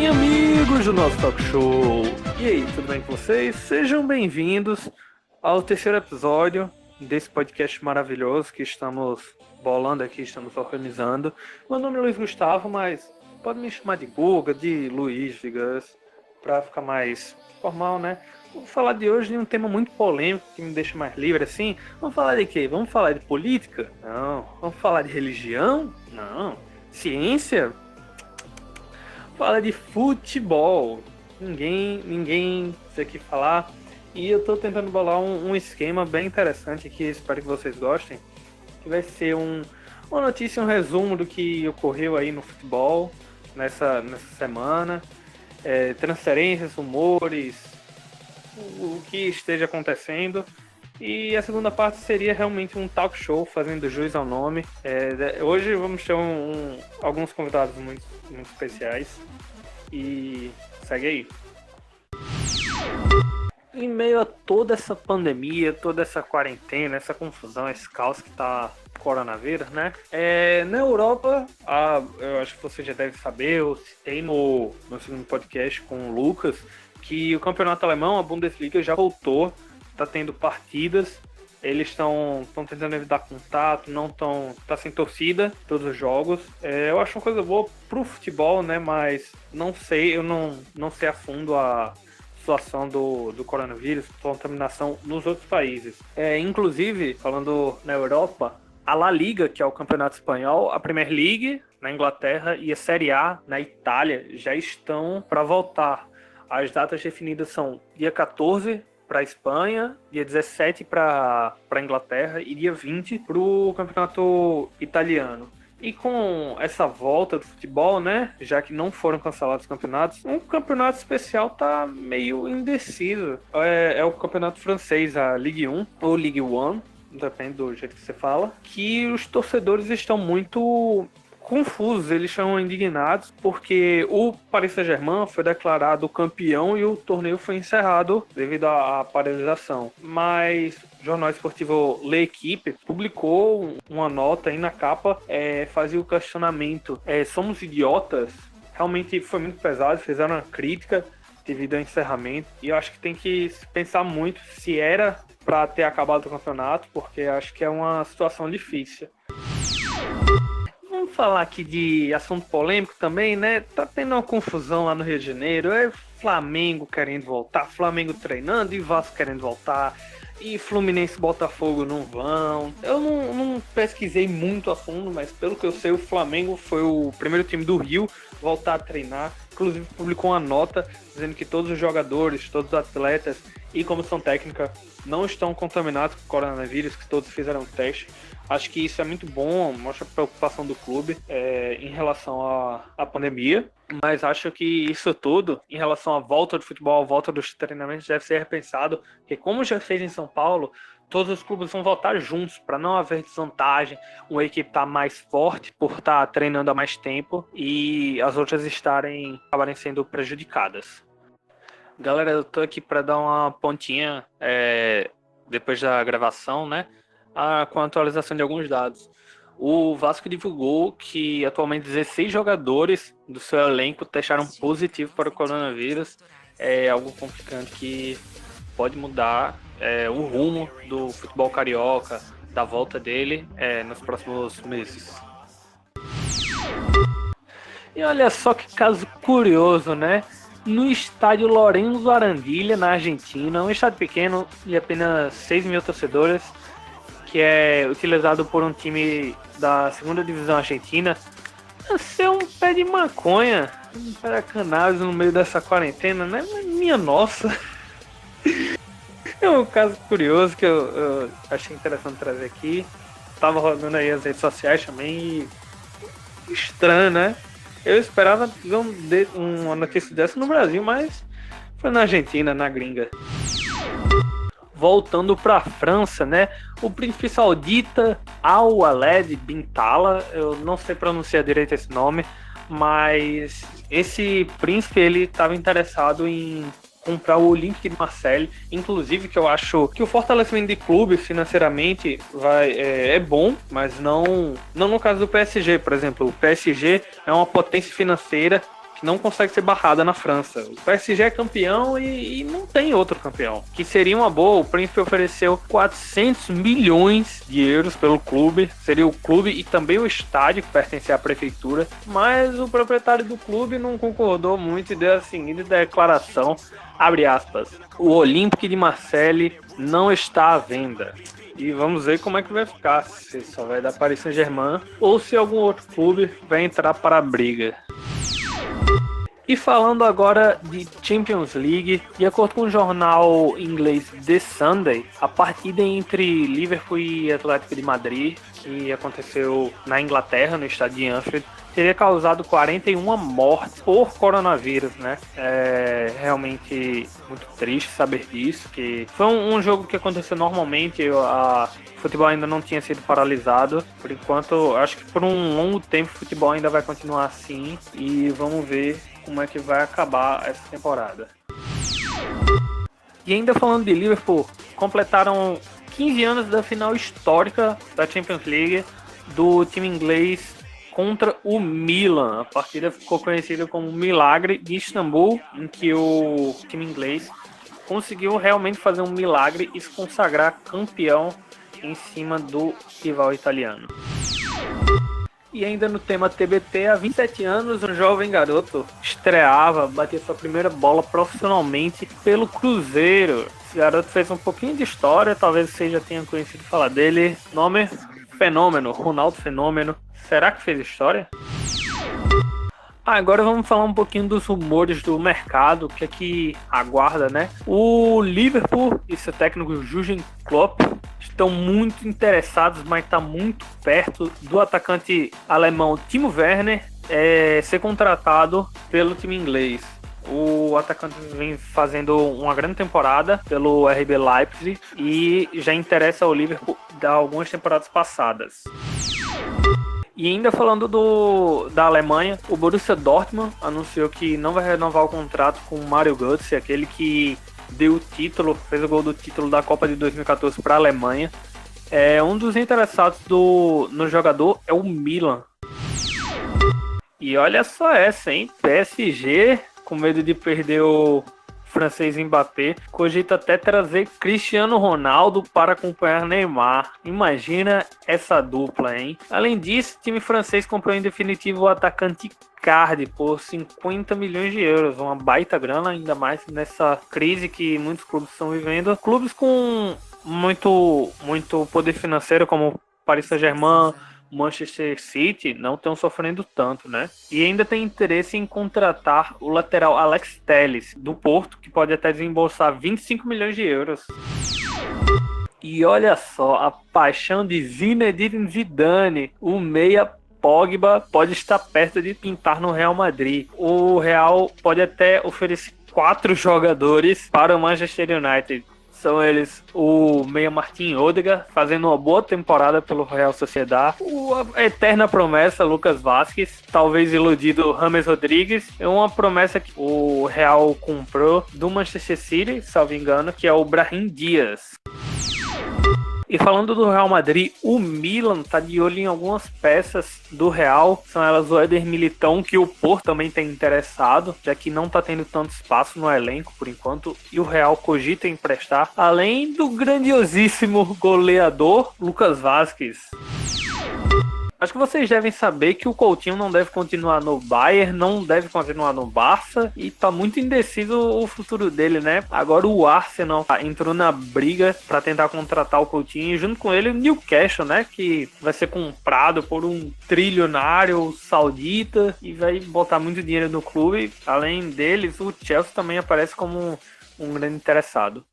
Bem, amigos do nosso talk show. E aí, tudo bem com vocês? Sejam bem-vindos ao terceiro episódio desse podcast maravilhoso que estamos bolando aqui, estamos organizando. Meu nome é Luiz Gustavo, mas pode me chamar de Guga, de Luiz, de Gus, pra ficar mais formal, né? Vamos falar de hoje de um tema muito polêmico que me deixa mais livre, assim. Vamos falar de quê? Vamos falar de política? Não. Vamos falar de religião? Não. Ciência? Fala de futebol. Ninguém sei o que falar. E eu tô tentando bolar um esquema bem interessante aqui, espero que vocês gostem. Que vai ser uma notícia, um resumo do que ocorreu aí no futebol nessa semana. Transferências, rumores, o que esteja acontecendo. E a segunda parte seria realmente um talk show, fazendo jus ao nome. Hoje vamos ter alguns convidados muito especiais. E segue aí. Em meio a toda essa pandemia, toda essa quarentena, essa confusão, esse caos que tá coronavírus, né? Na Europa, eu acho que você já deve saber, eu citei no segundo podcast com o Lucas, que o campeonato alemão, a Bundesliga, já voltou, tá tendo partidas, eles estão tentando evitar contato, tá sem torcida, todos os jogos. Eu acho uma coisa boa pro futebol, né? Mas não sei, eu não sei a fundo a situação do coronavírus, contaminação nos outros países. Inclusive, falando na Europa, a La Liga, que é o campeonato espanhol, a Premier League na Inglaterra e a Série A na Itália já estão para voltar. As datas definidas são dia 14 para a Espanha, dia 17 para a Inglaterra e dia 20 para o campeonato italiano. E com essa volta do futebol, né, já que não foram cancelados os campeonatos, um campeonato especial tá meio indeciso. É o campeonato francês, a Ligue 1 ou Ligue 1, depende do jeito que você fala, que os torcedores estão muito confusos, eles estão indignados porque o Paris Saint-Germain foi declarado campeão e o torneio foi encerrado devido à paralisação. Mas o jornal esportivo L'Équipe publicou uma nota aí na capa, fazia o questionamento: somos idiotas? Realmente foi muito pesado, fizeram uma crítica devido ao encerramento, e eu acho que tem que pensar muito se era para ter acabado o campeonato, porque acho que é uma situação difícil. Vamos falar aqui de assunto polêmico também, né? Tá tendo uma confusão lá no Rio de Janeiro. Flamengo querendo voltar, Flamengo treinando e Vasco querendo voltar. E Fluminense e Botafogo não vão. Eu não pesquisei muito a fundo, mas pelo que eu sei, o Flamengo foi o primeiro time do Rio a voltar a treinar. Inclusive publicou uma nota dizendo que todos os jogadores, todos os atletas e comissão técnica não estão contaminados com coronavírus, que todos fizeram teste. Acho que isso é muito bom, mostra a preocupação do clube em relação à pandemia, mas acho que isso tudo, em relação à volta do futebol, à volta dos treinamentos, deve ser repensado, porque como já fez em São Paulo, todos os clubes vão voltar juntos, para não haver desvantagem, uma equipe estar mais forte por estar treinando há mais tempo e as outras acabarem sendo prejudicadas. Galera, eu tô aqui para dar uma pontinha depois da gravação, né? Com a atualização de alguns dados. O Vasco divulgou que atualmente 16 jogadores do seu elenco testaram positivo para o coronavírus. É algo complicante que pode mudar o rumo do futebol carioca, da volta dele nos próximos meses. E olha só que caso curioso, né? No estádio Lorenzo Arandilha, na Argentina, um estádio pequeno de apenas 6 mil torcedores, que é utilizado por um time da segunda divisão argentina, nasceu um pé de maconha, um pé de cannabis no meio dessa quarentena, né? Minha nossa! É um caso curioso que eu achei interessante trazer aqui. Tava rodando aí as redes sociais também e estranho, né? Eu esperava ver uma notícia dessa no Brasil, mas foi na Argentina, na gringa. Voltando para a França, né? O príncipe saudita Al-Waled bin Talal, eu não sei pronunciar direito esse nome, mas esse príncipe ele estava interessado em comprar o Olympique de Marseille, inclusive que eu acho que o fortalecimento de clube financeiramente é bom, mas não no caso do PSG, por exemplo. O PSG é uma potência financeira que não consegue ser barrada na França. O PSG é campeão e não tem outro campeão. Que seria uma boa, o Príncipe ofereceu 400 milhões de euros pelo clube, seria o clube e também o estádio que pertence à prefeitura, mas o proprietário do clube não concordou muito e deu a seguinte declaração, abre aspas, o Olympique de Marseille não está à venda. E vamos ver como é que vai ficar, se só vai dar Paris Saint-Germain ou se algum outro clube vai entrar para a briga. E falando agora de Champions League, de acordo com o jornal inglês The Sunday, a partida entre Liverpool e Atlético de Madrid, que aconteceu na Inglaterra, no estádio de Anfield, teria causado 41 mortes por coronavírus, né? É realmente muito triste saber disso, que foi um jogo que aconteceu normalmente, o futebol ainda não tinha sido paralisado. Por enquanto, acho que por um longo tempo o futebol ainda vai continuar assim e vamos ver como é que vai acabar essa temporada. E ainda falando de Liverpool, completaram 15 anos da final histórica da Champions League do time inglês contra o Milan. A partida ficou conhecida como Milagre de Istambul, em que o time inglês conseguiu realmente fazer um milagre e se consagrar campeão em cima do rival italiano. E ainda no tema TBT, há 27 anos, um jovem garoto estreava, batia sua primeira bola profissionalmente pelo Cruzeiro. Esse garoto fez um pouquinho de história, talvez você já tenha conhecido falar dele. Nome Fenômeno, Ronaldo Fenômeno. Será que fez história? Agora vamos falar um pouquinho dos rumores do mercado, que aqui aguarda, né? O Liverpool e seu técnico Jürgen Klopp estão muito interessados, mas está muito perto do atacante alemão Timo Werner ser contratado pelo time inglês. O atacante vem fazendo uma grande temporada pelo RB Leipzig e já interessa ao Liverpool de algumas temporadas passadas. E ainda falando da Alemanha, o Borussia Dortmund anunciou que não vai renovar o contrato com o Mario Götze, aquele que deu o título, fez o gol do título da Copa de 2014 para a Alemanha. Um dos interessados no jogador é o Milan. E olha só essa, hein? PSG, com medo de perder o francês Mbappé, cogita até trazer Cristiano Ronaldo para acompanhar Neymar. Imagina essa dupla, hein? Além disso, o time francês comprou em definitivo o atacante Icardi por 50 milhões de euros, uma baita grana, ainda mais nessa crise que muitos clubes estão vivendo. Clubes com muito poder financeiro, como Paris Saint-Germain, Manchester City, não estão sofrendo tanto, né? E ainda tem interesse em contratar o lateral Alex Telles, do Porto, que pode até desembolsar 25 milhões de euros. E olha só, a paixão de Zinedine Zidane, o meia Pogba, pode estar perto de pintar no Real Madrid. O Real pode até oferecer 4 jogadores para o Manchester United. São eles o meia Martin Odegaard, fazendo uma boa temporada pelo Real Sociedad, a eterna promessa Lucas Vázquez, talvez iludido James Rodrigues, é uma promessa que o Real comprou do Manchester City, salvo engano, que é o Brahim Dias. E falando do Real Madrid, o Milan tá de olho em algumas peças do Real. São elas o Éder Militão, que o Porto também tem interessado, já que não tá tendo tanto espaço no elenco por enquanto. E o Real cogita emprestar, além do grandiosíssimo goleador Lucas Vázquez. Acho que vocês devem saber que o Coutinho não deve continuar no Bayern, não deve continuar no Barça e tá muito indeciso o futuro dele, né? Agora o Arsenal entrou na briga para tentar contratar o Coutinho e junto com ele o Newcastle, né? Que vai ser comprado por um trilionário saudita e vai botar muito dinheiro no clube. Além deles, o Chelsea também aparece como um grande interessado.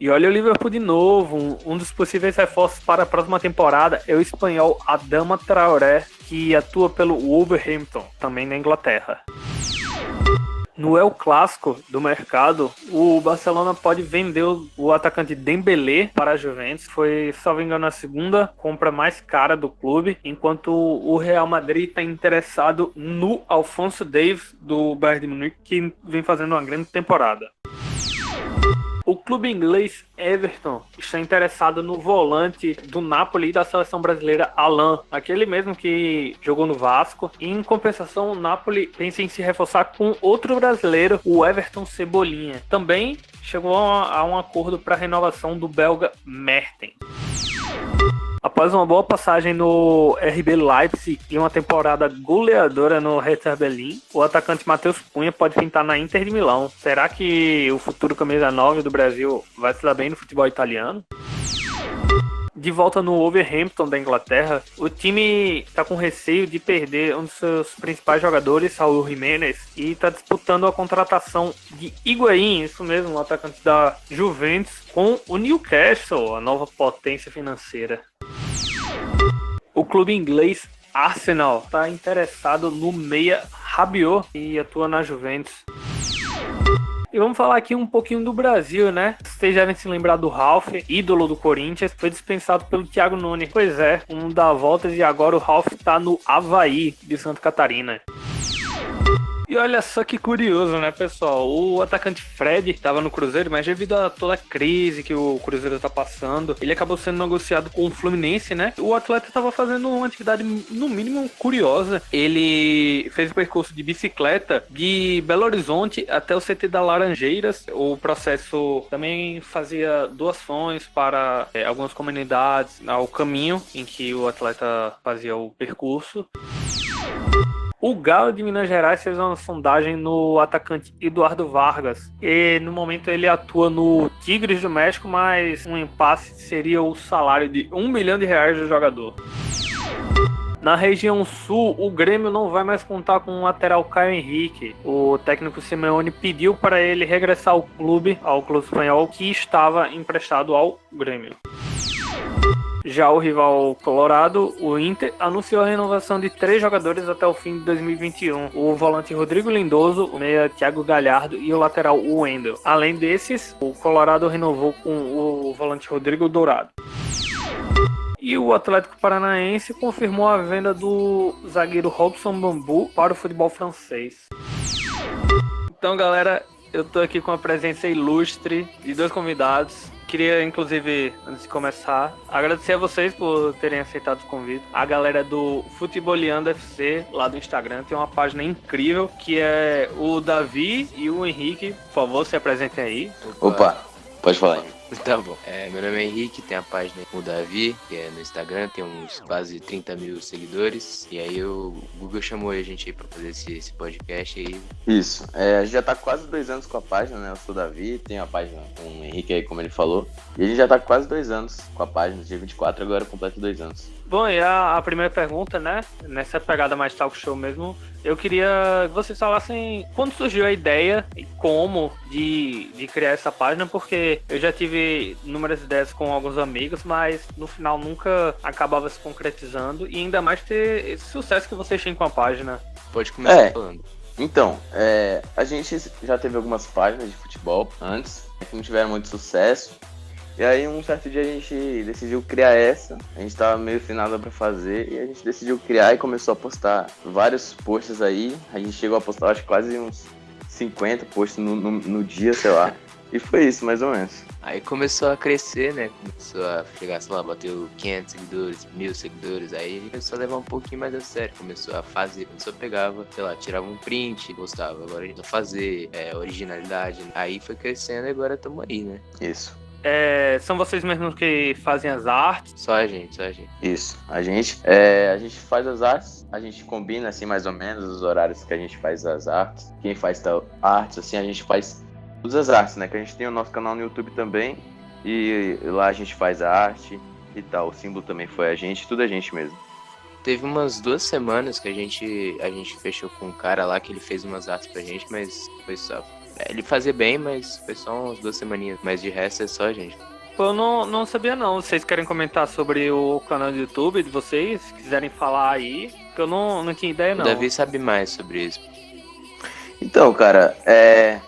E olha o Liverpool de novo, um dos possíveis reforços para a próxima temporada é o espanhol Adama Traoré, que atua pelo Wolverhampton, também na Inglaterra. No El Clássico do mercado, o Barcelona pode vender o atacante Dembélé para a Juventus. Foi, salvo engano, a segunda compra mais cara do clube, enquanto o Real Madrid está interessado no Alphonso Davies do Bayern de Munique, que vem fazendo uma grande temporada. O clube inglês Everton está interessado no volante do Napoli e da seleção brasileira Alan, aquele mesmo que jogou no Vasco. E, em compensação, o Napoli pensa em se reforçar com outro brasileiro, o Everton Cebolinha. Também chegou a um acordo para a renovação do belga Mertens. Após uma boa passagem no RB Leipzig e uma temporada goleadora no Hertha Berlim, o atacante Matheus Cunha pode pintar na Inter de Milão. Será que o futuro camisa 9 do Brasil vai se dar bem no futebol italiano? De volta no Wolverhampton da Inglaterra, o time está com receio de perder um dos seus principais jogadores, Saúl Jiménez, e está disputando a contratação de Higuaín, isso mesmo, o atacante da Juventus, com o Newcastle, a nova potência financeira. O clube inglês Arsenal está interessado no meia Rabiot e atua na Juventus. E vamos falar aqui um pouquinho do Brasil, né? Vocês devem se lembrar do Ralf, ídolo do Corinthians, foi dispensado pelo Thiago Nunes. Pois é, um dá voltas e agora o Ralf tá no Avaí de Santa Catarina. E olha só que curioso, né, pessoal? O atacante Fred estava no Cruzeiro, mas devido a toda a crise que o Cruzeiro tá passando, ele acabou sendo negociado com o Fluminense, né? O atleta estava fazendo uma atividade, no mínimo, curiosa. Ele fez o percurso de bicicleta de Belo Horizonte até o CT da Laranjeiras. O processo também fazia doações para algumas comunidades ao caminho em que o atleta fazia o percurso. O Galo de Minas Gerais fez uma sondagem no atacante Eduardo Vargas. E no momento ele atua no Tigres do México, mas um impasse seria o salário de R$1 milhão do jogador. Na região sul, o Grêmio não vai mais contar com o lateral Caio Henrique. O técnico Simeone pediu para ele regressar ao clube espanhol, que estava emprestado ao Grêmio. Já o rival colorado, o Inter, anunciou a renovação de 3 jogadores até o fim de 2021. O volante Rodrigo Lindoso, o meia Thiago Galhardo e o lateral Wendel. Além desses, o Colorado renovou com o volante Rodrigo Dourado. E o Atlético Paranaense confirmou a venda do zagueiro Robson Bambu para o futebol francês. Então, galera, eu tô aqui com a presença ilustre de 2 convidados. Queria, inclusive, antes de começar, agradecer a vocês por terem aceitado o convite. A galera do Futeboleando FC, lá do Instagram, tem uma página incrível, que é o Davi e o Henrique. Por favor, se apresentem aí. Opa, pode falar. Tá bom. Meu nome é Henrique, tem a página o Davi, que é no Instagram, tem uns quase 30 mil seguidores. E aí o Google chamou a gente aí pra fazer esse podcast aí. Isso, a gente já tá quase 2 anos com a página, né? Eu sou o Davi, tenho a página com o Henrique aí, como ele falou. E a gente já tá quase 2 anos com a página, dia 24 agora completa 2 anos. Bom, e a primeira pergunta, né? Nessa pegada mais talk show mesmo, eu queria que vocês falassem quando surgiu a ideia e como de criar essa página, porque eu já tive inúmeras ideias com alguns amigos, mas no final nunca acabava se concretizando, e ainda mais ter esse sucesso que vocês têm com a página. Pode começar falando. Então, a gente já teve algumas páginas de futebol antes, que não tiveram muito sucesso. E aí um certo dia a gente decidiu criar essa, a gente tava meio sem nada pra fazer e a gente decidiu criar e começou a postar vários posts aí. A gente chegou a postar acho que quase uns 50 posts no dia, sei lá. E foi isso, mais ou menos. Aí começou a crescer, né? Começou a chegar, sei lá, bateu 500 seguidores, 1000 seguidores. Aí começou a levar um pouquinho mais a sério. Começou a fazer, começou a pegava, sei lá, tirava um print, postava. Agora a gente vai fazer, originalidade. Aí foi crescendo e agora estamos aí, né? Isso. São vocês mesmos que fazem as artes? Só a gente. Isso, a gente faz as artes, a gente combina assim mais ou menos os horários que a gente faz as artes. Quem faz tal artes, assim, a gente faz todas as artes, né? Que a gente tem o nosso canal no YouTube também e lá a gente faz a arte e tal. O símbolo também foi a gente, tudo a gente mesmo. Teve umas 2 semanas que a gente fechou com um cara lá que ele fez umas artes pra gente, mas foi só... Ele fazia bem, mas foi só umas 2 semaninhas. Mas de resto é só a gente. Eu não sabia não. Vocês querem comentar sobre o canal do YouTube de vocês? Se quiserem falar aí. Porque eu não tinha ideia não. O Davi sabe mais sobre isso. Então, cara,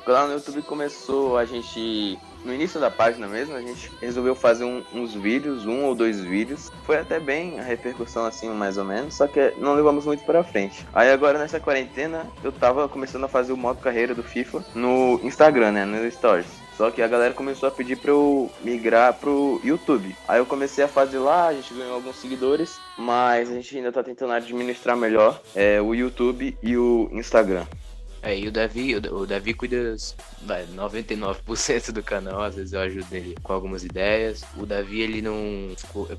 o canal no YouTube começou a gente... No início da página mesmo, a gente resolveu fazer uns vídeos, 1 ou 2 vídeos. Foi até bem a repercussão assim, mais ou menos, só que não levamos muito pra frente. Aí agora nessa quarentena, eu tava começando a fazer o modo carreira do FIFA no Instagram, né, no Stories. Só que a galera começou a pedir pra eu migrar pro YouTube. Aí eu comecei a fazer lá, a gente ganhou alguns seguidores, mas a gente ainda tá tentando administrar melhor o YouTube e o Instagram. E o Davi cuida 99% do canal, às vezes eu ajudo ele com algumas ideias. O Davi, ele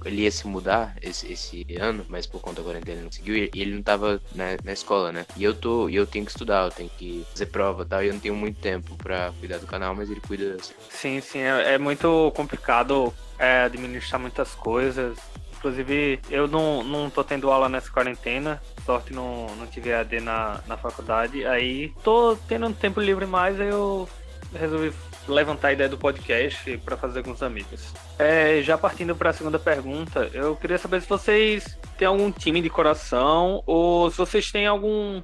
ele ia se mudar esse ano, mas por conta da quarentena ele não conseguiu, e ele não tava na escola, né? E eu tenho que estudar, eu tenho que fazer prova e tal, e eu não tenho muito tempo pra cuidar do canal, mas ele cuida. Sim, é muito complicado administrar muitas coisas. Inclusive, eu não tô tendo aula nessa quarentena. Sorte, não tive AD na faculdade. Aí, tô tendo um tempo livre mais, aí eu resolvi levantar a ideia do podcast para fazer com os amigos. Já partindo para a segunda pergunta, eu queria saber se vocês têm algum time de coração ou se vocês têm algum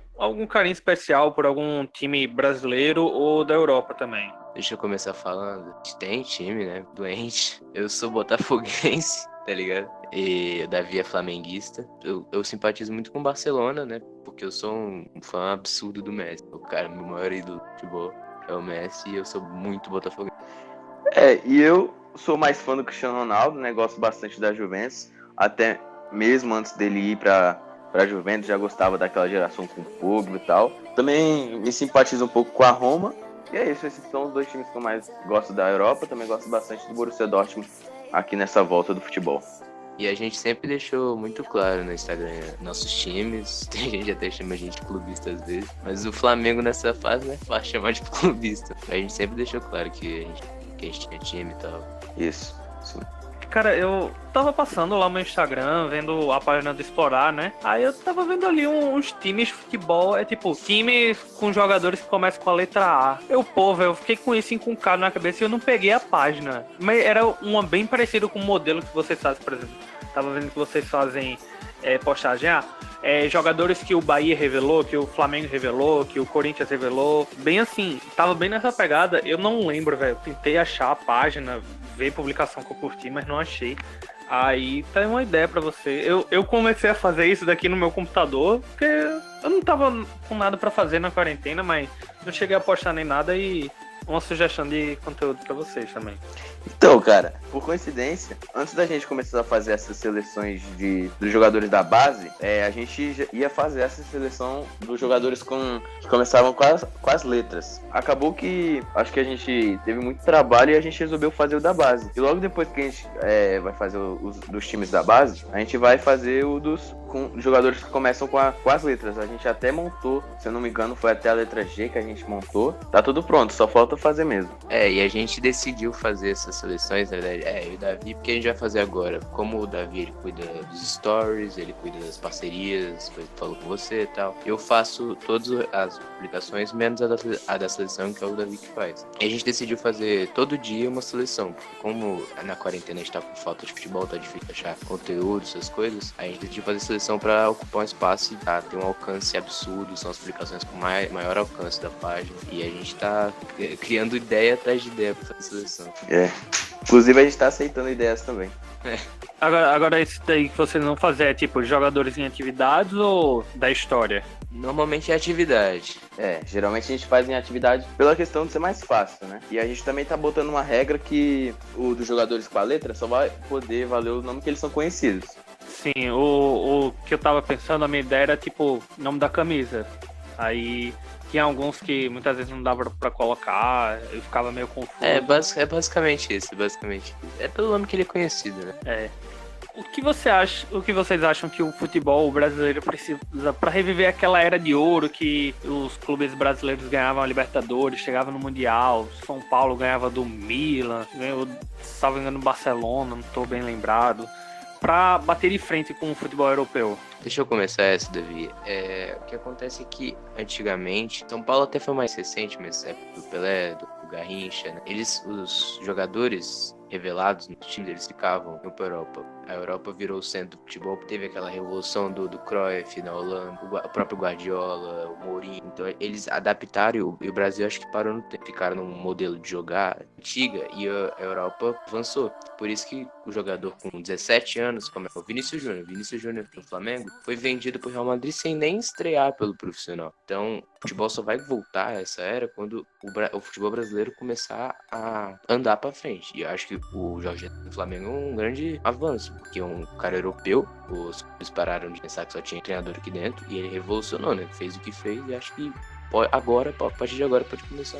carinho especial por algum time brasileiro ou da Europa também. Deixa eu começar falando. A gente tem time, né? Doente. Eu sou botafoguense, tá ligado? E o Davi é flamenguista. Eu simpatizo muito com o Barcelona, né? Porque eu sou um fã absurdo do Messi. O cara, meu maior ídolo de futebol é o Messi e eu sou muito botafoguense. E eu sou mais fã do Cristiano Ronaldo, né? Gosto bastante da Juventus. Até mesmo antes dele ir pra Juventus, já gostava daquela geração com o Pogba e tal. Também me simpatizo um pouco com a Roma. E é isso, esses são os dois times que eu mais gosto da Europa. Também gosto bastante do Borussia Dortmund aqui nessa volta do futebol. E a gente sempre deixou muito claro no Instagram nossos times. Tem gente até chama a gente de clubista às vezes. Mas o Flamengo nessa fase, né, faz chamar de clubista. A gente sempre deixou claro que a gente tinha time e tal. Isso, sim. Cara, eu tava passando lá no Instagram, vendo a página do Explorar, né? Aí eu tava vendo ali uns times de futebol, tipo, times com jogadores que começam com a letra A. Eu fiquei com isso encucado na cabeça e eu não peguei a página. Mas era uma bem parecida com o modelo que vocês fazem, por exemplo. Tava vendo que vocês fazem postagem, jogadores que o Bahia revelou, que o Flamengo revelou, que o Corinthians revelou. Bem assim, tava bem nessa pegada. Eu não lembro, velho. Tentei achar a página, ver publicação que eu curti, mas não achei. Aí tá uma ideia pra você. Eu comecei a fazer isso daqui no meu computador, porque eu não tava com nada pra fazer na quarentena, mas não cheguei a postar nem nada e uma sugestão de conteúdo pra vocês também. Então, cara, por coincidência, antes da gente começar a fazer essas seleções dos jogadores da base, a gente ia fazer essa seleção dos jogadores que começavam com as letras. Acabou que acho que a gente teve muito trabalho e a gente resolveu fazer o da base. E logo depois que a gente vai fazer os dos times da base, a gente vai fazer o com jogadores que começam com as letras. A gente até montou, se eu não me engano, foi até a letra G que a gente montou. Tá tudo pronto, só falta fazer mesmo. E a gente decidiu fazer essas seleções, na verdade, e o Davi, porque a gente vai fazer agora. Como o Davi, ele cuida dos stories, ele cuida das parcerias, falou com você e tal. Eu faço todas as publicações, menos a da seleção, que é o Davi que faz. E a gente decidiu fazer todo dia uma seleção, porque como na quarentena a gente tá com falta de futebol, tá difícil achar conteúdo, essas coisas, a gente decidiu fazer seleção para ocupar um espaço e ter um alcance absurdo, são as publicações com maior alcance da página, e a gente tá criando ideia atrás de ideia pra fazer seleção. Inclusive a gente tá aceitando ideias também. Agora isso daí que vocês vão fazer é tipo jogadores em atividades ou da história? Normalmente é atividade. Geralmente a gente faz em atividade pela questão de ser mais fácil, né? E a gente também tá botando uma regra que o dos jogadores com a letra só vai poder valer o nome que eles são conhecidos. Sim, o que eu tava pensando, a minha ideia era tipo nome da camisa. Aí tinha alguns que muitas vezes não dava pra colocar, eu ficava meio confuso. É basicamente isso, É pelo nome que ele é conhecido, né? O que vocês acham que o futebol brasileiro precisa para reviver aquela era de ouro que os clubes brasileiros ganhavam a Libertadores, chegavam no Mundial, São Paulo ganhava do Milan, ganhou, salvo engano, Barcelona, não estou bem lembrado, para bater de frente com o futebol europeu? Deixa eu começar essa, Davi. O que acontece é que, antigamente, São Paulo até foi mais recente, mas época do Pelé, do Garrincha, né? Os jogadores revelados no time, eles ficavam indo pra Europa. A Europa virou o centro do futebol, teve aquela revolução do Cruyff na Holanda, o próprio Guardiola, o Mourinho. Então eles adaptaram e o Brasil acho que parou no tempo. Ficaram num modelo de jogar antiga e a Europa avançou. Por isso que o jogador com 17 anos, como é o Vinícius Júnior do Flamengo, foi vendido pro Real Madrid sem nem estrear pelo profissional. Então o futebol só vai voltar a essa era quando o futebol brasileiro começar a andar pra frente. E eu acho que o Jorge do Flamengo é um grande avanço, porque é um cara europeu, os clubes pararam de pensar que só tinha treinador aqui dentro, e ele revolucionou, né? Fez o que fez e acho que a partir de agora pode começar.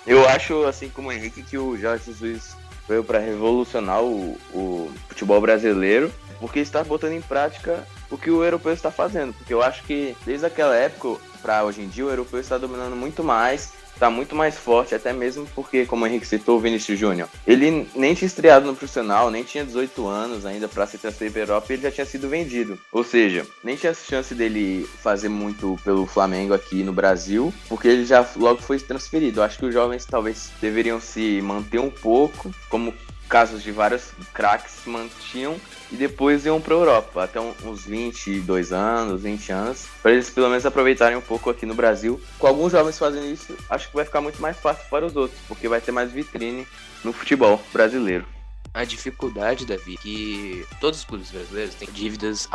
Eu acho, assim como o Henrique, que o Jorge Jesus veio para revolucionar o futebol brasileiro, porque está botando em prática o que o europeu está fazendo. Porque eu acho que desde aquela época para hoje em dia o europeu está dominando muito mais, está muito mais forte, até mesmo porque, como o Henrique citou, o Vinícius Júnior, ele nem tinha estreado no profissional, nem tinha 18 anos ainda para se transferir para a Europa, e ele já tinha sido vendido. Ou seja, nem tinha chance dele fazer muito pelo Flamengo aqui no Brasil, porque ele já logo foi transferido. Eu acho que os jovens talvez deveriam se manter um pouco, como casos de vários craques se mantinham e depois iam para a Europa, até uns 22 anos, 20 anos, para eles pelo menos aproveitarem um pouco aqui no Brasil. Com alguns jovens fazendo isso, acho que vai ficar muito mais fácil para os outros, porque vai ter mais vitrine no futebol brasileiro. A dificuldade, Davi, que todos os clubes brasileiros têm dívidas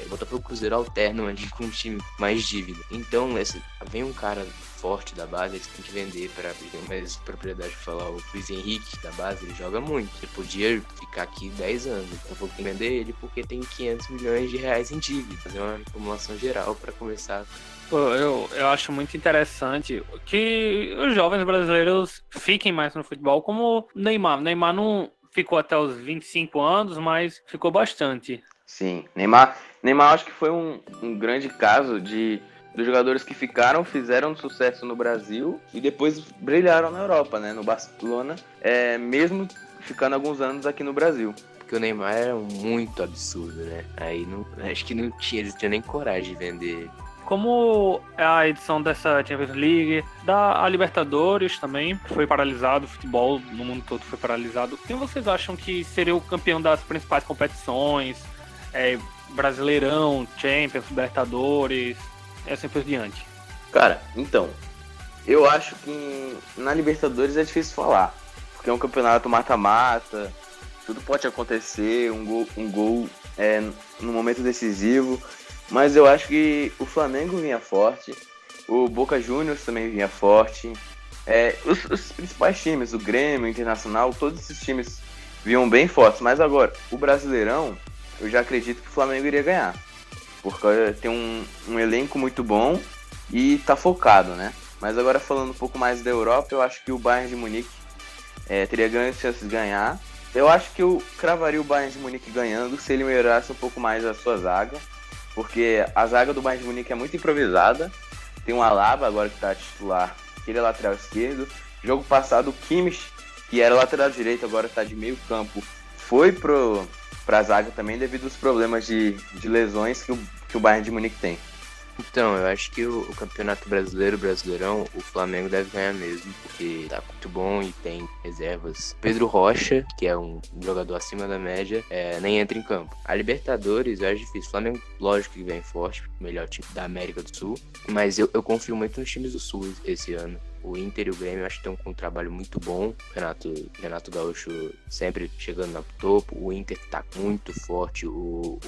Botafogo e Cruzeiro alternam ali com um time mais dívida. Então, vem um cara forte da base, eles têm que vender para ter mais propriedade de falar. O Luiz Henrique da base, ele joga muito. Ele podia ficar aqui 10 anos. Então, vou vender ele porque tem 500 milhões de reais em dívida. Fazer uma reformulação geral para começar. Eu acho muito interessante que os jovens brasileiros fiquem mais no futebol, como Neymar. Neymar não ficou até os 25 anos, mas ficou bastante. Sim, Neymar acho que foi um grande caso dos jogadores que fizeram sucesso no Brasil e depois brilharam na Europa, né? No Barcelona, mesmo ficando alguns anos aqui no Brasil. Porque o Neymar era muito absurdo, né? Aí acho que eles tinham nem coragem de vender. Como a edição dessa Champions League, da Libertadores também foi paralisado, o futebol no mundo todo foi paralisado. Quem vocês acham que seria o campeão das principais competições? Brasileirão, Champions, Libertadores, e assim por diante. Cara, então, eu acho que na Libertadores é difícil falar, porque é um campeonato mata-mata, tudo pode acontecer, um gol no momento decisivo. Mas eu acho que o Flamengo vinha forte, o Boca Juniors também vinha forte, os principais times, o Grêmio, o Internacional, todos esses times vinham bem fortes. Mas agora, o Brasileirão, eu já acredito que o Flamengo iria ganhar, porque tem um elenco muito bom e tá focado, né? Mas agora falando um pouco mais da Europa, eu acho que o Bayern de Munique teria grandes chances de ganhar. Eu acho que eu cravaria o Bayern de Munique ganhando se ele melhorasse um pouco mais a sua zaga, porque a zaga do Bayern de Munique é muito improvisada. Tem um Alaba agora que está titular, que ele é lateral esquerdo. Jogo passado, o Kimmich, que era lateral direito, agora está de meio campo, foi para a zaga também devido aos problemas de lesões que o Bayern de Munique tem. Então, eu acho que o Campeonato Brasileirão, o Flamengo deve ganhar mesmo, porque tá muito bom e tem reservas. Pedro Rocha, que é um jogador acima da média, nem entra em campo. A Libertadores, eu acho difícil. O Flamengo, lógico que vem forte, melhor time da América do Sul, mas eu confio muito nos times do Sul esse ano. O Inter e o Grêmio acho que estão com um trabalho muito bom. Renato Gaúcho sempre chegando no topo. O Inter tá muito forte. O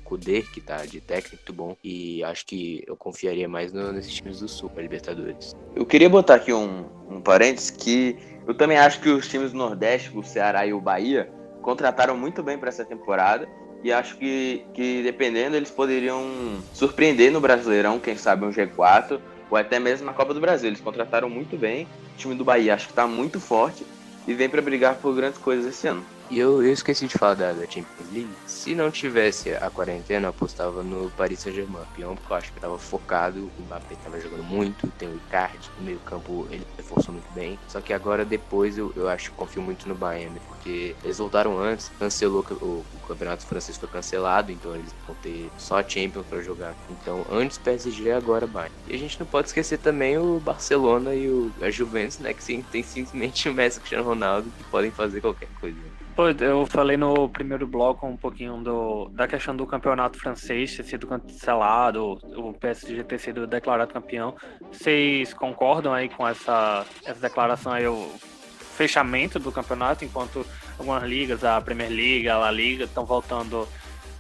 Kudê, que tá de técnico, muito bom. E acho que eu confiaria mais nesses times do Sul para Libertadores. Eu queria botar aqui um parênteses que eu também acho que os times do Nordeste, o Ceará e o Bahia, contrataram muito bem para essa temporada. E acho que dependendo, eles poderiam surpreender no Brasileirão, quem sabe um G4, ou até mesmo na Copa do Brasil. Eles contrataram muito bem. O time do Bahia acho que está muito forte e vem para brigar por grandes coisas esse ano. E eu esqueci de falar da Champions League. Se não tivesse a quarentena, eu apostava no Paris Saint-Germain, campeão, porque eu acho que estava focado. O Mbappé estava jogando muito, tem o Icardi, no meio campo ele reforçou muito bem. Só que agora depois eu acho que confio muito no Bayern, porque eles voltaram antes, cancelou o campeonato francês, foi cancelado, então eles vão ter só a Champions para jogar. Então antes PSG, agora Bayern. E a gente não pode esquecer também o Barcelona e a Juventus, né, que tem simplesmente o Messi e o Cristiano Ronaldo, que podem fazer qualquer coisa. Pô, eu falei no primeiro bloco um pouquinho da questão do campeonato francês ter sido cancelado, o PSG ter sido declarado campeão. Vocês concordam aí com essa declaração aí, o fechamento do campeonato, enquanto algumas ligas, a Premier League, a La Liga, estão voltando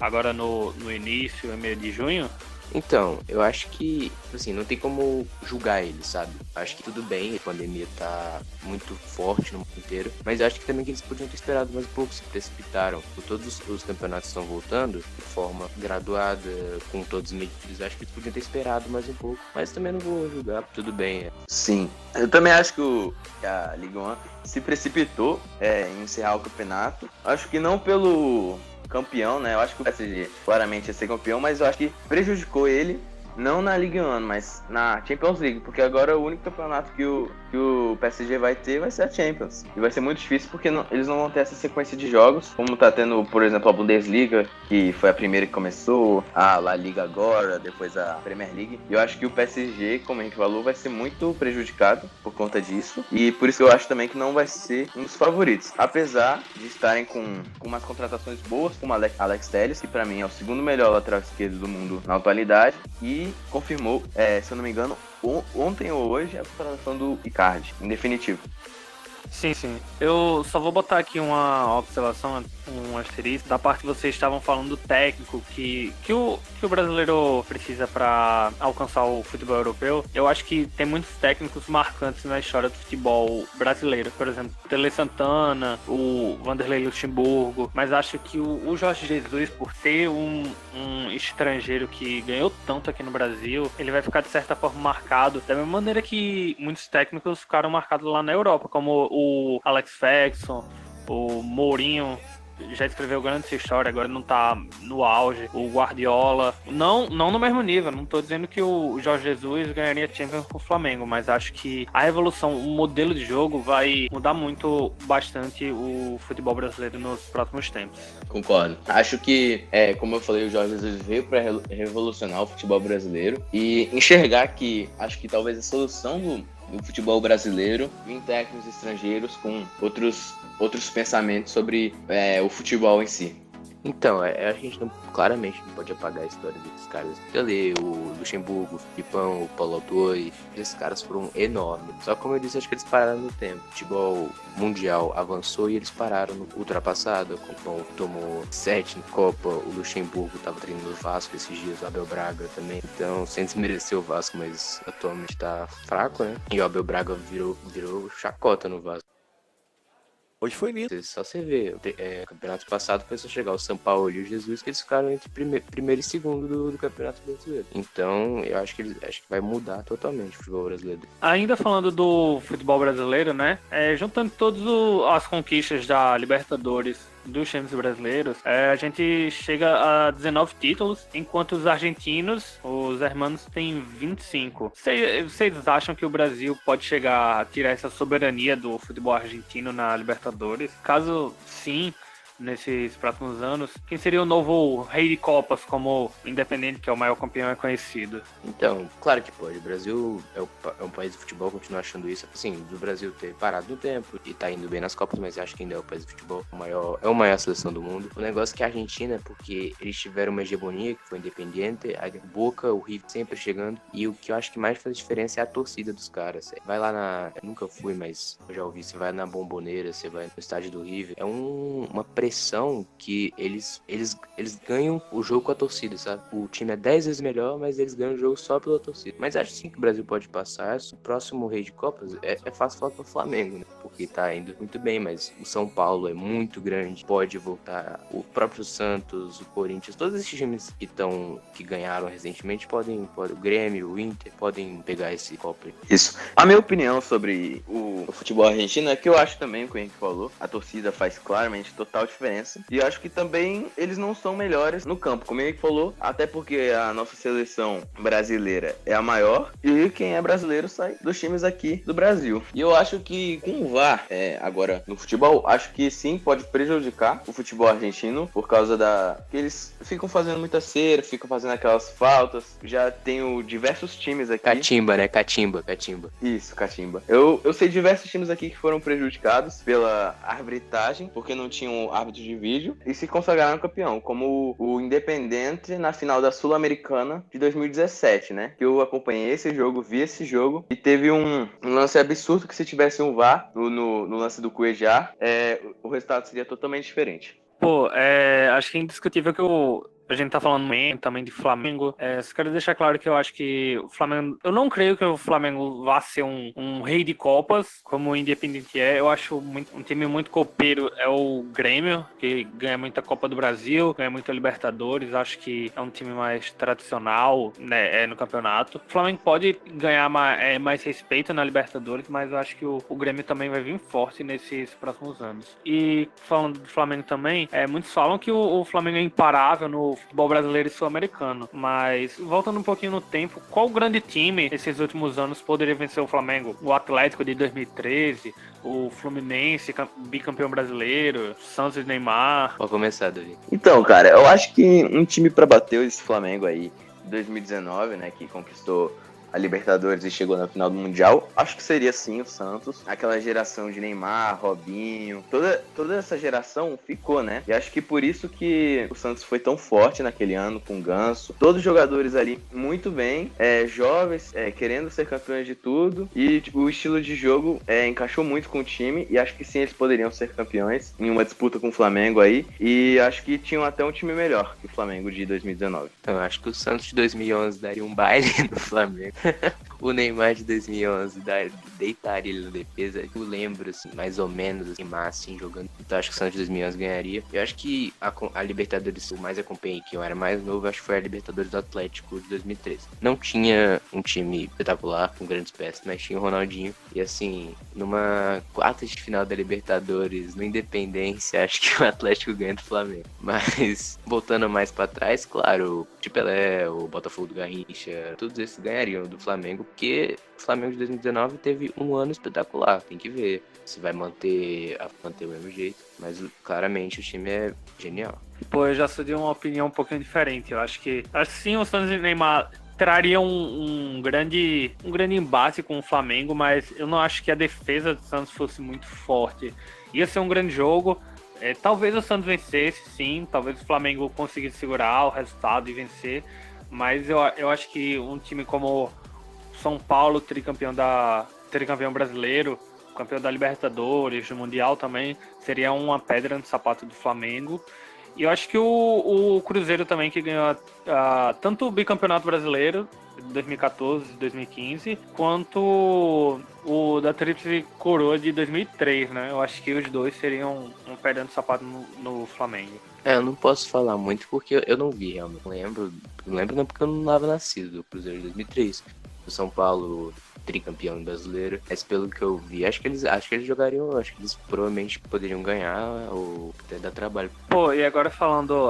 agora no início, em meio de junho? Então, eu acho que, assim, não tem como julgar eles, sabe? Acho que tudo bem, a pandemia tá muito forte no mundo inteiro, mas eu acho que também que eles podiam ter esperado mais um pouco, se precipitaram. Todos os campeonatos estão voltando de forma graduada, com todos os medidas, acho que eles podiam ter esperado mais um pouco, mas também não vou julgar, tudo bem. Sim, eu também acho que a Ligue 1 se precipitou em encerrar o campeonato. Acho que não pelo campeão, né? Eu acho que o PSG claramente ia ser campeão, mas eu acho que prejudicou ele, não na Ligue 1, mas na Champions League, porque agora o único campeonato que o PSG vai ter vai ser a Champions. E vai ser muito difícil porque eles não vão ter essa sequência de jogos, como tá tendo, por exemplo, a Bundesliga, que foi a primeira que começou, a La Liga agora, depois a Premier League. E eu acho que o PSG, como a gente falou, vai ser muito prejudicado por conta disso. E por isso que eu acho também que não vai ser um dos favoritos. Apesar de estarem com umas contratações boas, como Alex Telles, que pra mim é o segundo melhor lateral esquerdo do mundo na atualidade, e confirmou, se eu não me engano, ontem ou hoje, a contratação do Icardi, em definitivo. Sim. Eu só vou botar aqui uma observação, um asterisco, da parte que vocês estavam falando do técnico que o brasileiro precisa para alcançar o futebol europeu. Eu acho que tem muitos técnicos marcantes na história do futebol brasileiro. Por exemplo, Tele Santana, o Vanderlei Luxemburgo, mas acho que o Jorge Jesus, por ser um estrangeiro que ganhou tanto aqui no Brasil, ele vai ficar de certa forma marcado, da mesma maneira que muitos técnicos ficaram marcados lá na Europa, como o Alex Ferguson, o Mourinho já escreveu grande história, agora não tá no auge, o Guardiola, não no mesmo nível, não tô dizendo que o Jorge Jesus ganharia Champions com o Flamengo, mas acho que a evolução, o modelo de jogo vai mudar bastante o futebol brasileiro nos próximos tempos. Concordo. Acho que, como eu falei, o Jorge Jesus veio para revolucionar o futebol brasileiro e enxergar que, acho que talvez a solução do futebol brasileiro em técnicos estrangeiros com outros pensamentos sobre o futebol em si. Então, a gente claramente não pode apagar a história desses caras. Pelé, o Luxemburgo, o Filipão, o Paulo Autuori, esses caras foram enormes. Só que, como eu disse, acho que eles pararam no tempo. O futebol mundial avançou e eles pararam no ultrapassado. Como tomou 7 na Copa, o Luxemburgo estava treinando o Vasco esses dias, o Abel Braga também. Então, sem desmerecer o Vasco, mas atualmente tá fraco, né? E o Abel Braga virou chacota no Vasco. Hoje foi lindo. Só você vê, campeonato passado foi só chegar o São Paulo e o Jesus, que eles ficaram entre primeiro e segundo do campeonato brasileiro. Então, eu acho que vai mudar totalmente o futebol brasileiro. Ainda falando do futebol brasileiro, né? Juntando todas as conquistas da Libertadores dos times brasileiros, a gente chega a 19 títulos, enquanto os argentinos, os hermanos, têm 25. Vocês acham que o Brasil pode chegar a tirar essa soberania do futebol argentino na Libertadores? Caso sim, nesses próximos anos, quem seria o novo rei de Copas, como o Independente, que é o maior campeão, é conhecido? Então, claro que pode. O Brasil é um país de futebol, continuo achando isso. Assim, do Brasil ter parado no tempo e tá indo bem nas Copas, mas acho que ainda é o país de futebol. É a maior seleção do mundo. O negócio é que a Argentina, porque eles tiveram uma hegemonia, que foi Independiente, a Boca, o River sempre chegando, e o que eu acho que mais faz diferença é a torcida dos caras. Vai lá eu nunca fui, mas eu já ouvi, você vai na Bombonera, você vai no estádio do River, é uma pressão que eles ganham o jogo com a torcida, sabe? O time é 10 vezes melhor, mas eles ganham o jogo só pela torcida. Mas acho sim que o Brasil pode passar. O próximo rei de Copas é fácil falar que é o Flamengo, né? Porque tá indo muito bem, mas o São Paulo é muito grande, pode voltar. O próprio Santos, o Corinthians, todos esses times que ganharam recentemente podem, o Grêmio, o Inter, podem pegar esse Copa. Isso. A minha opinião sobre o futebol argentino é que eu acho também, o que a gente falou, a torcida faz claramente total diferença diferença. E acho que também eles não são melhores no campo, como ele falou, até porque a nossa seleção brasileira é a maior e quem é brasileiro sai dos times aqui do Brasil. E eu acho que com o VAR, agora no futebol, acho que sim, pode prejudicar o futebol argentino por causa que eles ficam fazendo muita cera, ficam fazendo aquelas faltas. Já tenho diversos times aqui. Catimba, né? Catimba. Isso, catimba. Eu sei diversos times aqui que foram prejudicados pela arbitragem, porque não tinham árbitro de vídeo, e se consagraram campeão, como o Independente na final da Sul-Americana de 2017, né? Que eu acompanhei esse jogo, vi esse jogo, e teve um lance absurdo que se tivesse um VAR no lance do Cuejar, o resultado seria totalmente diferente. Pô, acho que é indiscutível que a gente tá falando também de Flamengo. Só quero deixar claro que eu acho que o Flamengo... Eu não creio que o Flamengo vá ser um rei de Copas, como o Independiente é. Eu acho um time muito copeiro é o Grêmio, que ganha muita Copa do Brasil, ganha muita Libertadores. Acho que é um time mais tradicional, né, no campeonato. O Flamengo pode ganhar mais respeito na Libertadores, mas eu acho que o Grêmio também vai vir forte nesses próximos anos. E falando do Flamengo também, muitos falam que o Flamengo é imparável no futebol brasileiro e sul-americano, mas voltando um pouquinho no tempo, qual grande time nesses últimos anos poderia vencer o Flamengo? O Atlético de 2013, o Fluminense, bicampeão brasileiro, Santos e Neymar? Pode começar, Davi. Então, cara, eu acho que um time pra bater esse Flamengo aí, 2019, né, que conquistou a Libertadores e chegou na final do Mundial, acho que seria sim o Santos. Aquela geração de Neymar, Robinho, toda essa geração ficou, né? E acho que por isso que o Santos foi tão forte naquele ano, com o Ganso. Todos os jogadores ali muito bem, jovens, querendo ser campeões de tudo. E tipo, o estilo de jogo encaixou muito com o time. E acho que sim, eles poderiam ser campeões em uma disputa com o Flamengo aí. E acho que tinham até um time melhor que o Flamengo de 2019. Então, eu acho que o Santos de 2011 daria um baile no Flamengo. O Neymar de 2011 deitaria ele na defesa. Eu lembro, assim, mais ou menos, assim, assim, jogando. Então acho que o Santos de 2011 ganharia. Eu acho que a Libertadores, eu mais acompanhei, que eu era mais novo, acho que foi a Libertadores do Atlético de 2013. Não tinha um time espetacular, com grandes peças, mas tinha o Ronaldinho. E assim, numa quarta de final da Libertadores, no Independência, acho que o Atlético ganha do Flamengo. Mas, voltando mais pra trás, claro, o Pelé, o Botafogo do Garrincha, todos esses ganhariam do Flamengo, porque o Flamengo de 2019 teve um ano espetacular. Tem que ver se vai manter o mesmo jeito, mas claramente o time é genial. Pô, eu já sou de uma opinião um pouquinho diferente. Eu acho que sim, o Santos e Neymar traria um grande embate com o Flamengo, mas eu não acho que a defesa do Santos fosse muito forte. Ia ser um grande jogo. Talvez o Santos vencesse, sim. Talvez o Flamengo conseguisse segurar o resultado e vencer. Mas eu acho que um time como São Paulo, tricampeão brasileiro, campeão da Libertadores, do Mundial também, seria uma pedra no sapato do Flamengo. E eu acho que o Cruzeiro também, que ganhou tanto o bicampeonato brasileiro de 2014 e 2015, quanto o da Tríplice Coroa de 2003, né? Eu acho que os dois seriam um pedra no sapato no Flamengo. Eu não posso falar muito porque eu não vi, realmente. Não lembro não, porque eu não estava nascido do Cruzeiro de 2003. O São Paulo, tricampeão brasileiro. Mas pelo que eu vi, acho que eles jogariam, acho que eles provavelmente poderiam ganhar ou até dar trabalho. Pô, e agora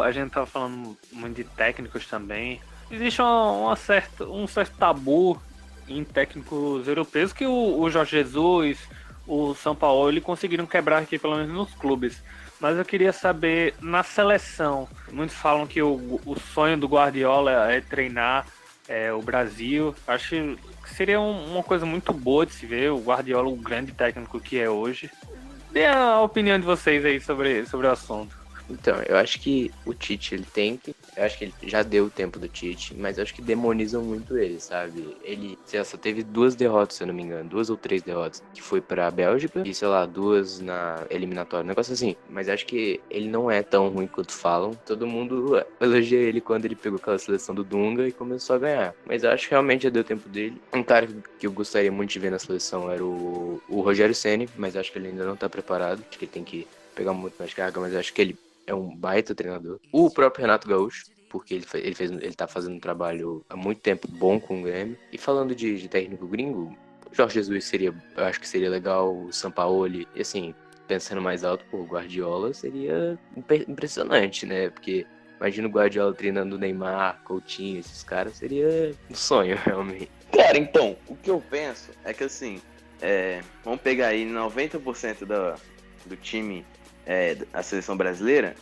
a gente tava falando muito de técnicos também. Existe um certo tabu em técnicos europeus que o Jorge Jesus, o São Paulo, conseguiram quebrar aqui, pelo menos nos clubes. Mas eu queria saber, na seleção, muitos falam que o sonho do Guardiola é treinar o Brasil. Acho que seria uma coisa muito boa de se ver, o Guardiola, o grande técnico que é hoje. Dê a opinião de vocês aí sobre o assunto. Então, eu acho que o Tite, ele tem que... Eu acho que ele já deu o tempo do Tite, mas eu acho que demonizam muito ele, sabe? Ele, só teve 2 derrotas, se eu não me engano, 2 ou 3 derrotas, que foi pra Bélgica e, sei lá, 2 na eliminatória, um negócio assim. Mas acho que ele não é tão ruim quanto falam. Todo mundo elogia ele quando ele pegou aquela seleção do Dunga e começou a ganhar. Mas eu acho que realmente já deu o tempo dele. Um cara que eu gostaria muito de ver na seleção era o Rogério Ceni, mas acho que ele ainda não tá preparado. Acho que ele tem que pegar muito mais carga, mas acho que ele é um baita treinador. O próprio Renato Gaúcho, porque ele tá fazendo um trabalho há muito tempo bom com o Grêmio. E falando de técnico gringo, o Jorge Jesus eu acho que seria legal, o Sampaoli, e assim, pensando mais alto, pô, o Guardiola seria impressionante, né? Porque imagina o Guardiola treinando o Neymar, Coutinho, esses caras, seria um sonho, realmente. Cara, então, o que eu penso é que assim, vamos pegar aí 90% do time, a seleção brasileira,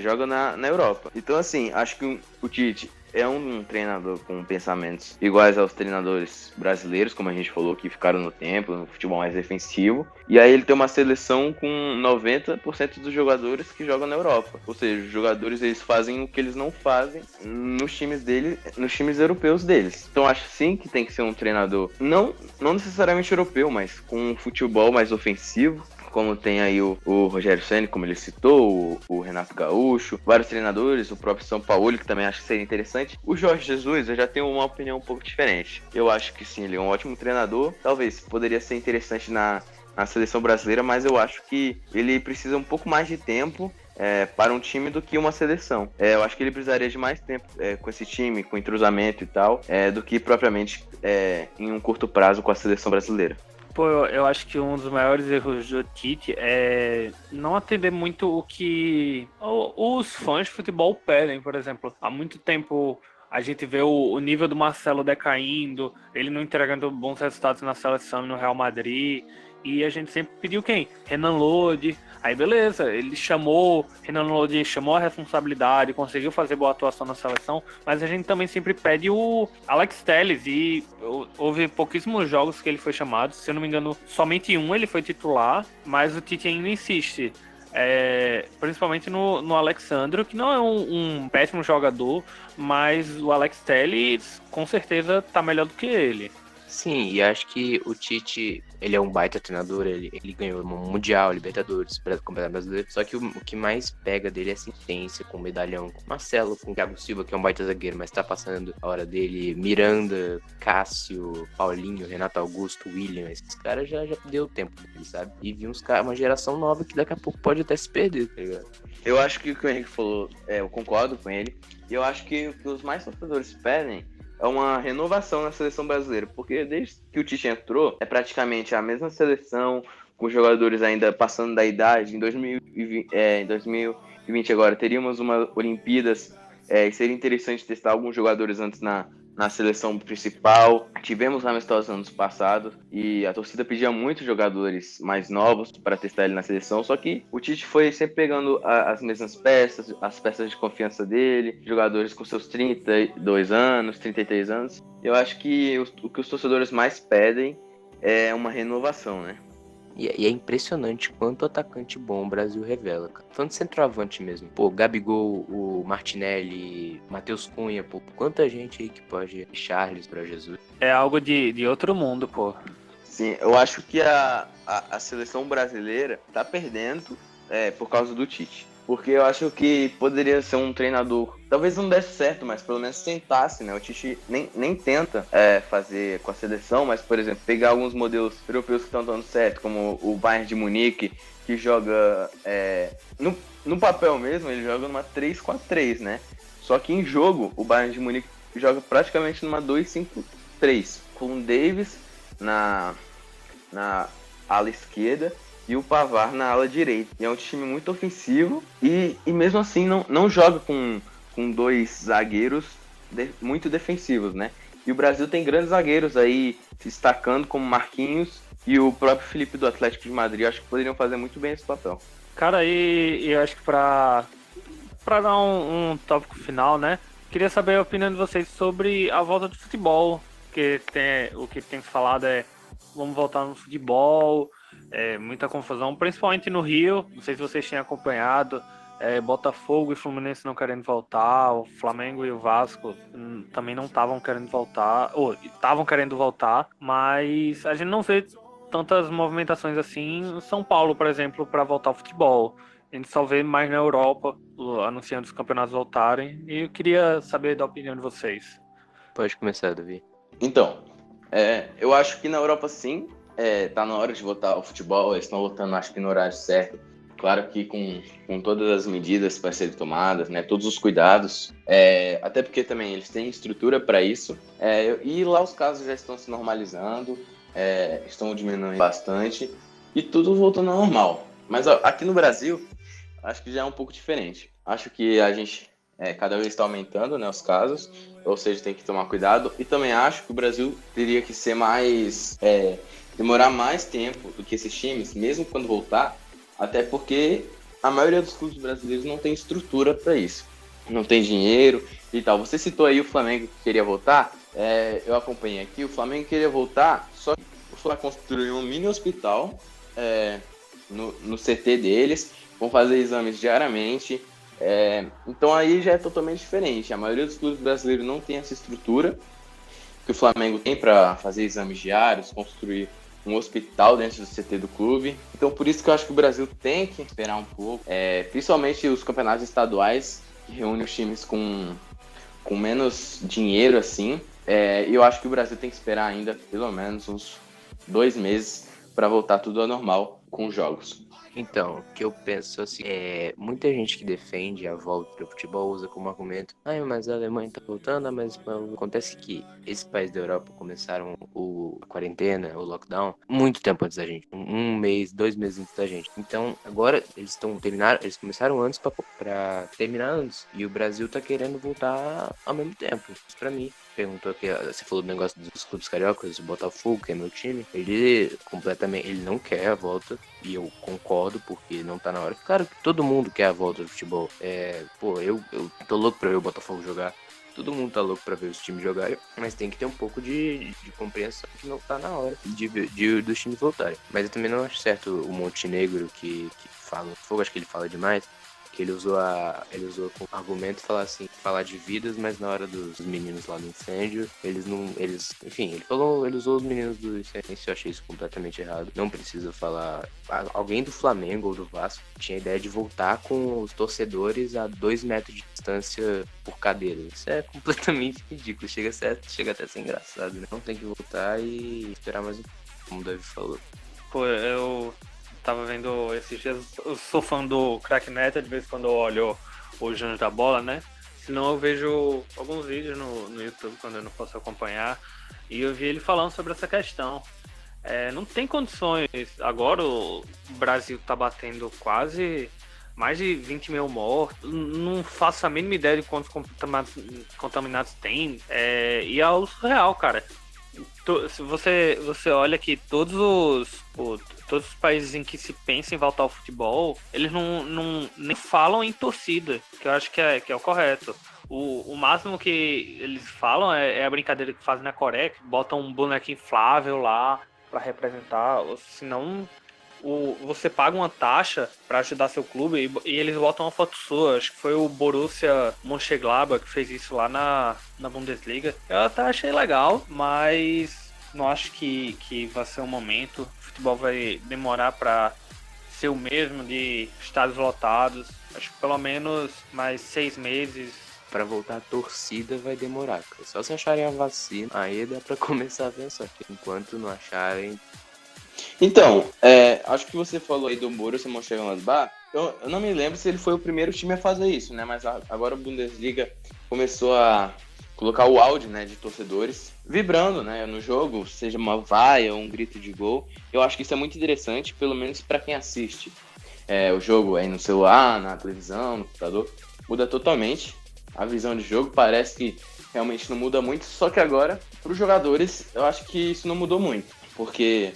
joga na Europa. Então, assim, acho que o Tite é um treinador com pensamentos iguais aos treinadores brasileiros, como a gente falou, que ficaram no tempo, no futebol mais defensivo. E aí ele tem uma seleção com 90% dos jogadores que jogam na Europa. Ou seja, os jogadores eles fazem o que eles não fazem nos times dele, nos times europeus deles. Então acho sim que tem que ser um treinador, não necessariamente europeu, mas com um futebol mais ofensivo, como tem aí o Rogério Ceni, como ele citou, o Renato Gaúcho, vários treinadores, o próprio São Paulo, que também acho que seria interessante. O Jorge Jesus, eu já tenho uma opinião um pouco diferente. Eu acho que sim, ele é um ótimo treinador, talvez poderia ser interessante na seleção brasileira, mas eu acho que ele precisa um pouco mais de tempo para um time do que uma seleção. Eu acho que ele precisaria de mais tempo com esse time, com entrosamento e tal, do que propriamente em um curto prazo com a seleção brasileira. Pô, eu acho que um dos maiores erros do Tite é não atender muito o que os fãs de futebol pedem, por exemplo. Há muito tempo a gente vê o nível do Marcelo decaindo, ele não entregando bons resultados na seleção e no Real Madrid. E a gente sempre pediu quem? Renan Lodi. Aí beleza, ele Renan Lodi chamou a responsabilidade, conseguiu fazer boa atuação na seleção, mas a gente também sempre pede o Alex Telles, e houve pouquíssimos jogos que ele foi chamado, se eu não me engano, somente um ele foi titular, mas o Tite ainda insiste, principalmente no Alexandro, que não é um péssimo jogador, mas o Alex Telles com certeza tá melhor do que ele. Sim, e acho que o Tite, ele é um baita treinador, ele ganhou o Mundial, Libertadores, Campeonato Brasileiro, só que o que mais pega dele é assistência, com o medalhão, com o Marcelo, com o Thiago Silva, que é um baita zagueiro, mas tá passando a hora dele, Miranda, Cássio, Paulinho, Renato Augusto, William, esses caras já deu tempo dele, sabe? E vi uma geração nova que daqui a pouco pode até se perder, tá ligado? Eu acho que o que o Henrique falou, eu concordo com ele, e eu acho que o que os mais torcedores pedem é uma renovação na seleção brasileira, porque desde que o Tite entrou, é praticamente a mesma seleção, com jogadores ainda passando da idade. Em 2020 agora teríamos uma Olimpíadas, e seria interessante testar alguns jogadores antes na seleção principal. Tivemos amistosos anos passados e a torcida pedia muitos jogadores mais novos para testar ele na seleção, só que o Tite foi sempre pegando as mesmas peças, as peças de confiança dele, jogadores com seus 32 anos, 33 anos. Eu acho que o que os torcedores mais pedem é uma renovação, né? E é impressionante quanto atacante bom o Brasil revela, cara. Falando de centroavante mesmo. Pô, Gabigol, o Martinelli, Matheus Cunha, pô, quanta gente aí que pode... Charles pra Jesus. É algo de outro mundo, pô. Sim, eu acho que a seleção brasileira tá perdendo por causa do Tite. Porque eu acho que poderia ser um treinador, talvez não desse certo, mas pelo menos tentasse, né? O Tite nem tenta fazer com a seleção, mas, por exemplo, pegar alguns modelos europeus que estão dando certo, como o Bayern de Munique, que joga no papel mesmo, ele joga numa 3-4-3, né? Só que em jogo, o Bayern de Munique joga praticamente numa 2-5-3, com o Davis na ala esquerda e o Pavard na ala direita. E é um time muito ofensivo e mesmo assim não joga com dois zagueiros muito defensivos, né? E o Brasil tem grandes zagueiros aí se destacando, como Marquinhos e o próprio Felipe do Atlético de Madrid. Acho que poderiam fazer muito bem esse papel. Cara, e eu acho que pra dar um tópico final, né? Queria saber a opinião de vocês sobre a volta do futebol. Que o que tem falado vamos voltar no futebol, muita confusão, principalmente no Rio. Não sei se vocês tinham acompanhado, Botafogo e Fluminense não querendo voltar, o Flamengo e o Vasco também não estavam querendo voltar, ou estavam querendo voltar, mas a gente não vê tantas movimentações assim em São Paulo, por exemplo, para voltar ao futebol. A gente só vê mais na Europa, anunciando os campeonatos voltarem, e eu queria saber da opinião de vocês. Pode começar, Davi. Então, eu acho que na Europa sim, tá na hora de voltar ao futebol, eles estão voltando, acho que no horário certo. Claro que com todas as medidas para serem tomadas, né, todos os cuidados, até porque também eles têm estrutura para isso, e lá os casos já estão se normalizando, estão diminuindo bastante, e tudo voltando ao normal. Mas ó, aqui no Brasil, acho que já é um pouco diferente. Acho que a gente cada vez está aumentando, né, os casos, ou seja, tem que tomar cuidado. E também acho que o Brasil teria que ser mais, demorar mais tempo do que esses times, mesmo quando voltar, até porque a maioria dos clubes brasileiros não tem estrutura para isso, não tem dinheiro e tal. Você citou aí o Flamengo que queria voltar, eu acompanhei aqui, o Flamengo queria voltar, só que o Flamengo construiu um mini hospital no CT deles, vão fazer exames diariamente. Então aí já é totalmente diferente. A maioria dos clubes brasileiros não tem essa estrutura que o Flamengo tem para fazer exames diários, construir um hospital dentro do CT do clube. Então por isso que eu acho que o Brasil tem que esperar um pouco, principalmente os campeonatos estaduais, que reúnem os times com menos dinheiro assim. E eu acho que o Brasil tem que esperar ainda pelo menos uns 2 meses para voltar tudo ao normal com os jogos. Então, o que eu penso assim, muita gente que defende a volta do futebol usa como argumento, mas a Alemanha tá voltando, mas acontece que esses países da Europa começaram a quarentena, o lockdown, muito tempo antes da gente, 1 mês, 2 meses antes da gente. Então, agora eles começaram antes pra terminar antes, e o Brasil tá querendo voltar ao mesmo tempo. Isso pra mim. Perguntou aqui, você falou do negócio dos clubes cariocas, o Botafogo, que é meu time, ele não quer a volta, e eu concordo, porque não tá na hora. Claro que todo mundo quer a volta do futebol. Eu tô louco pra ver o Botafogo jogar. Todo mundo tá louco pra ver os times jogarem, mas tem que ter um pouco de compreensão que não tá na hora dos times voltarem. Mas eu também não acho certo o Montenegro que fala, o Fogo, acho que ele fala demais, que ele usou como argumento falar de vidas, mas na hora dos meninos lá do incêndio, enfim, ele usou os meninos do incêndio, eu achei isso completamente errado. Não precisa falar. Alguém do Flamengo ou do Vasco tinha a ideia de voltar com os torcedores a 2 metros de distância por cadeira. Isso é completamente ridículo, chega até a ser engraçado, né? Não tem que voltar e esperar mais um pouco, como o Davi falou. Pô, eu tava vendo esses dias, eu sou fã do Crack Neto, de vez em quando eu olho os Jogos da Bola, né? Senão eu vejo alguns vídeos no YouTube quando eu não posso acompanhar, e eu vi ele falando sobre essa questão. Não tem condições, agora o Brasil tá batendo quase mais de 20 mil mortos, não faço a mínima ideia de quantos contaminados tem, e é o surreal, cara. Se você olha que todos os países em que se pensa em voltar ao futebol, eles não nem falam em torcida, que eu acho que é o correto. O máximo que eles falam é a brincadeira que fazem na Coreia, que botam um boneco inflável lá para representar, ou senão você paga uma taxa para ajudar seu clube e eles botam uma foto sua. Acho que foi o Borussia Mönchengladbach que fez isso lá na Bundesliga. Eu até achei legal, mas não acho que vai ser um momento. O futebol vai demorar para ser o mesmo de estádios lotados. Acho que pelo menos mais 6 meses. Pra voltar a torcida vai demorar, cara. Só se acharem a vacina, aí dá pra começar a pensar. Enquanto não acharem. Então, acho que você falou aí do Borussia Mönchengladbach. Eu não me lembro se ele foi o primeiro time a fazer isso, né? Mas agora a Bundesliga começou a colocar o áudio, né, de torcedores vibrando, né, no jogo, seja uma vaia ou um grito de gol. Eu acho que isso é muito interessante, pelo menos para quem assiste o jogo aí no celular, na televisão, no computador. Muda totalmente a visão de jogo. Parece que realmente não muda muito. Só que agora, para os jogadores, eu acho que isso não mudou muito. Porque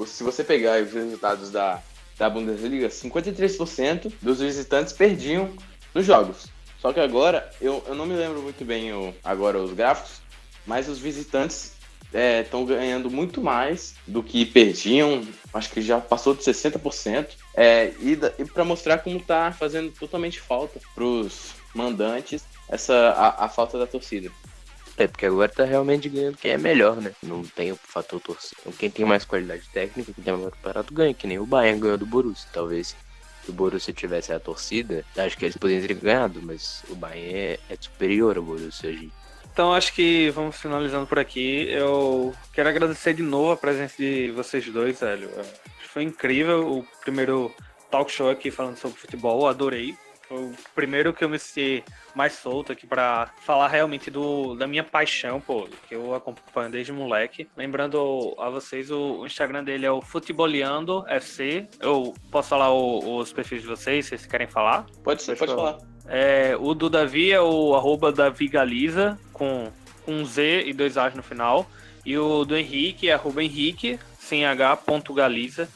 se você pegar os resultados da Bundesliga, 53% dos visitantes perdiam nos jogos. Só que agora, eu não me lembro muito bem agora os gráficos, mas os visitantes estão ganhando muito mais do que perdiam. Acho que já passou de 60%. E para mostrar como está fazendo totalmente falta para os mandantes a falta da torcida. Porque agora tá realmente ganhando quem é melhor, né? Não tem o fator torcida. Então, quem tem mais qualidade técnica, quem tem mais preparado ganha, que nem o Bayern ganhou do Borussia. Talvez se o Borussia tivesse a torcida, acho que eles poderiam ter ganhado, mas o Bayern é superior ao Borussia hoje. Então acho que vamos finalizando por aqui. Eu quero agradecer de novo a presença de vocês dois, velho. Foi incrível o primeiro talk show aqui falando sobre futebol, adorei. Foi o primeiro que eu me senti mais solto aqui pra falar realmente da minha paixão, pô, que eu acompanho desde moleque. Lembrando a vocês, o Instagram dele é o Futeboleando FC. Eu posso falar os perfis de vocês, se vocês querem falar? Pode falar. O do Davi é o @DaviGaliza, com um Z e 2 A's no final. E o do Henrique é @Henrique, sem H, .Galiza.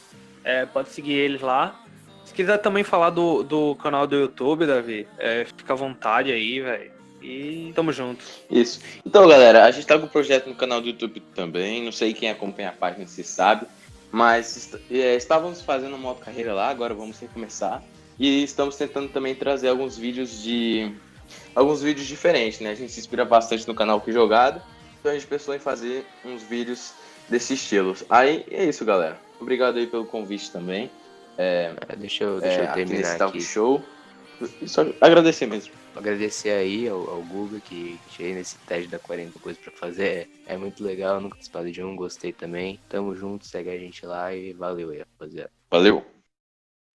Pode seguir eles lá. Se quiser também falar do canal do YouTube, Davi, fica à vontade aí, velho. E tamo junto. Isso. Então, galera, a gente tá com um projeto no canal do YouTube também. Não sei quem acompanha a página se sabe. Mas estávamos fazendo uma moto carreira lá, agora vamos recomeçar. E estamos tentando também trazer alguns vídeos diferentes, né? A gente se inspira bastante no canal Que Jogada. Então a gente pensou em fazer uns vídeos desse estilo. Aí é isso, galera. Obrigado aí pelo convite também. Deixa eu Aqui terminar nesse talk aqui. show. E só agradecer mesmo. Agradecer aí ao Guga que cheguei nesse teste da 40 coisas pra fazer. É muito legal, nunca participado de um, gostei também. Tamo junto, segue a gente lá e valeu aí, rapaziada. Valeu!